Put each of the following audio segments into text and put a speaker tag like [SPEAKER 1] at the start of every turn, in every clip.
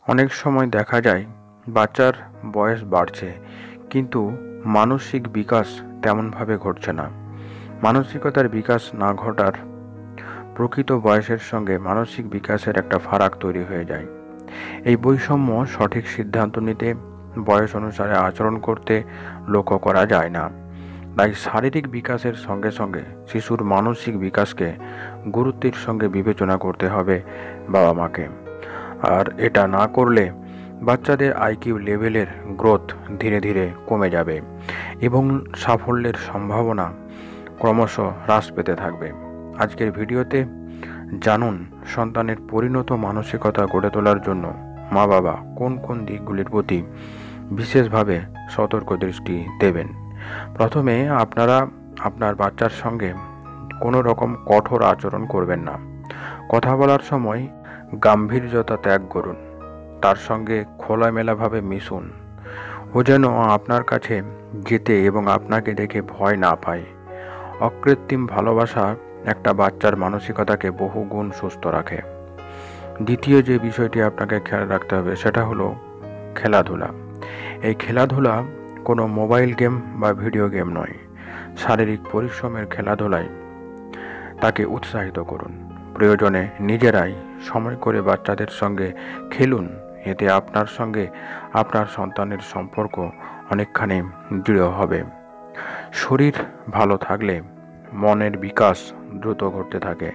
[SPEAKER 1] অনেক সময় দেখা যায় বাচ্চার বয়স বাড়ছে, কিন্তু মানসিক বিকাশ তেমনভাবে ঘটছে না। মানসিকতার বিকাশ না ঘটার প্রকৃত বয়সের সঙ্গে মানসিক বিকাশের একটা ফারাক তৈরি হয়ে যায়। এই বৈষম্য সঠিক সিদ্ধান্ত নিতে, বয়স অনুসারে আচরণ করতে লক্ষ্য করা যায় না। তাই শারীরিক বিকাশের সঙ্গে সঙ্গে শিশুর মানসিক বিকাশকে গুরুত্বের সঙ্গে বিবেচনা করতে হবে বাবা মাকে। আর এটা না করলে বাচ্চাদের আইকিউ লেভেলের গ্রোথ ধীরে ধীরে কমে যাবে এবং সাফল্যের সম্ভাবনা ক্রমশ হ্রাস পেতে থাকবে। আজকের ভিডিওতে জানুন সন্তানের পরিণত মানসিকতা গড়ে তোলার জন্য মা বাবা কোন কোন দিকগুলির প্রতি বিশেষভাবে সতর্ক দৃষ্টি দেবেন। প্রথমে আপনারা আপনার বাচ্চার সঙ্গে কোনো রকম কঠোর আচরণ করবেন না। কথা বলার সময় গাম্ভীর্যতা ত্যাগ করুন, তার সঙ্গে খোলামেলাভাবে মিশুন। ও যেন আপনার কাছে যেতে এবং আপনাকে দেখে ভয় না পায়। অকৃত্রিম ভালোবাসা একটা বাচ্চার মানসিকতাকে বহু গুণ সুস্থ রাখে। দ্বিতীয় যে বিষয়টি আপনাকে খেয়াল রাখতে হবে সেটা হলো খেলাধুলা। এই খেলাধুলা কোনো মোবাইল গেম বা ভিডিও গেম নয়, শারীরিক পরিশ্রমের খেলাধুলায় তাকে উৎসাহিত করুন। প্রয়োজনে নিজেরাই সময় করে বাচ্চাদের সঙ্গে খেলুন। এতে আপনার সঙ্গে আপনার সন্তানের সম্পর্ক অনেকখানি দৃঢ় হবে। শরীর ভালো থাকলে মনের বিকাশ দ্রুত ঘটতে থাকে,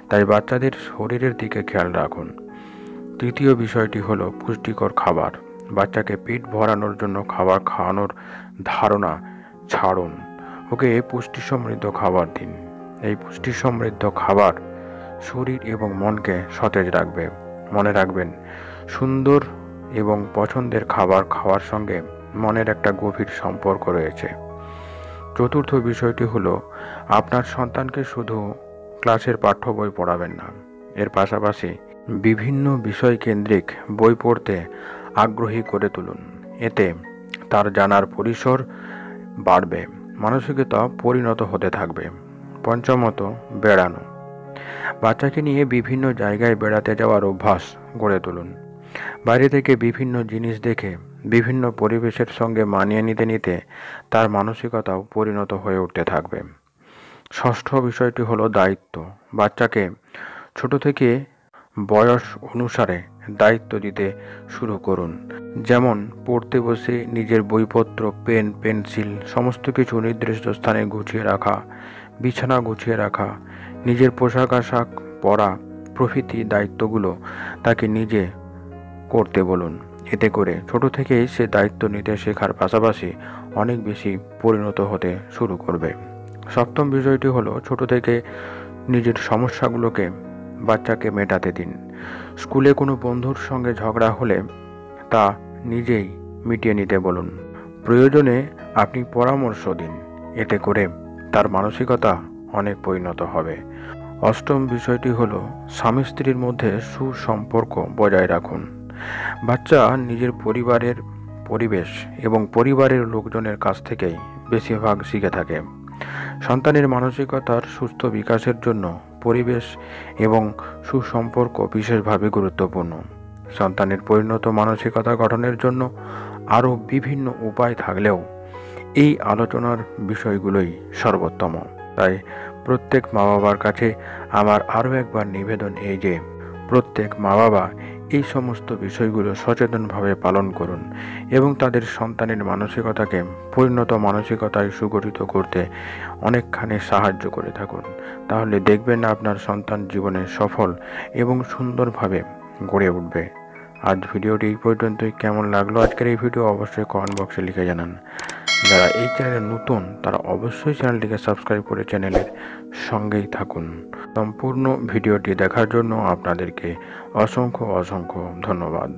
[SPEAKER 1] তাই বাচ্চাদের শরীরের দিকে খেয়াল রাখুন। তৃতীয় বিষয়টি হলো পুষ্টিকর খাবার। বাচ্চাকে পেট ভরানোর জন্য খাবার খাওয়ানোর ধারণা ছাড়ুন, ওকে পুষ্টি সমৃদ্ধ খাবার দিন। এই পুষ্টি সমৃদ্ধ খাবার শরীর এবং মনকে সতেজ রাখবে। মনে রাখবেন, সুন্দর এবং পছন্দের খাবার খাওয়ার সঙ্গে মনের একটা গভীর সম্পর্ক রয়েছে। চতুর্থ বিষয়টি হলো আপনার সন্তানকে শুধু ক্লাসের পাঠ্য বই পড়াবেন না, এর পাশাপাশি বিভিন্ন বিষয় কেন্দ্রিক বই পড়তে আগ্রহী করে তুলুন। এতে তার জানার পরিসর বাড়বে, মানসিকতা পরিণত হতে থাকবে। পঞ্চমত, বেড়ানো। বাচ্চাকে নিয়ে বিভিন্ন জায়গায় বেড়াতে যাওয়ার অভ্যাস গড়ে তুলুন। বাইরে থেকে বিভিন্ন জিনিস দেখে বিভিন্ন পরিবেশের সঙ্গে মানিয়ে নিতে নিতে তার মানসিকতাও পরিণত হয়ে উঠতে থাকবে। ষষ্ঠ বিষয়টি হলো দায়িত্ব। বাচ্চাকে ছোট থেকে বয়স অনুসারে দায়িত্ব দিতে শুরু করুন। যেমন পড়তে বসে নিজের বইপত্র, পেন, পেন্সিল সমস্ত কিছু নির্দিষ্ট স্থানে গুছিয়ে রাখা, বিছানা গুছিয়ে রাখা, নিজের পোশাক আশাক পরা প্রভৃতি দায়িত্বগুলো তাকে নিজে করতে বলুন। এতে করে ছোট থেকেই সে দায়িত্ব নিতে শেখার পাশাপাশি অনেক বেশি পরিণত হতে শুরু করবে। সপ্তম বিষয়টি হলো ছোট থেকে নিজের সমস্যাগুলোকে বাচ্চাকে মেটাতে দিন। স্কুলে কোনো বন্ধুর সঙ্গে ঝগড়া হলে তা নিজেই মিটিয়ে নিতে বলুন। প্রয়োজনে আপনি পরামর্শ দিন, এতে করে তার মানসিকতা অনেক পরিণত হবে। অষ্টম বিষয়টি হলো স্বামী স্ত্রীর মধ্যে সুসম্পর্ক বজায় রাখুন। বাচ্চা নিজের পরিবারের পরিবেশ এবং পরিবারের লোকজনের কাছ থেকেই বেশিরভাগ শিখে থাকে। সন্তানের মানসিকতার সুস্থ বিকাশের জন্য পরিবেশ এবং সুসম্পর্ক বিশেষভাবে গুরুত্বপূর্ণ। সন্তানের পরিণত মানসিকতা গঠনের জন্য আরও বিভিন্ন উপায় থাকলেও এই আলোচনার বিষয়গুলোই সর্বোত্তম। তাই প্রত্যেক মা বাবার কাছে আমার আরও একবার নিবেদন এই যে প্রত্যেক মা বাবা এই সমস্ত বিষয়গুলো সচেতনভাবে পালন করুন এবং তাদের সন্তানের মানসিকতাকে পরিণত মানসিকতায় সুগঠিত করতে অনেকখানি সাহায্য করে থাকুন। তাহলে দেখবেন আপনার সন্তান জীবনে সফল এবং সুন্দরভাবে গড়ে উঠবে। আজ ভিডিওটি এই পর্যন্তই। কেমন লাগলো আজকের এই ভিডিও অবশ্যই কমেন্ট বক্সে লিখে জানান। যারা এই চ্যানেলে নতুন তারা অবশ্যই চ্যানেলটিকে সাবস্ক্রাইব করে চ্যানেলের সঙ্গেই থাকুন। সম্পূর্ণ ভিডিওটি দেখার জন্য আপনাদেরকে অসংখ্য ধন্যবাদ।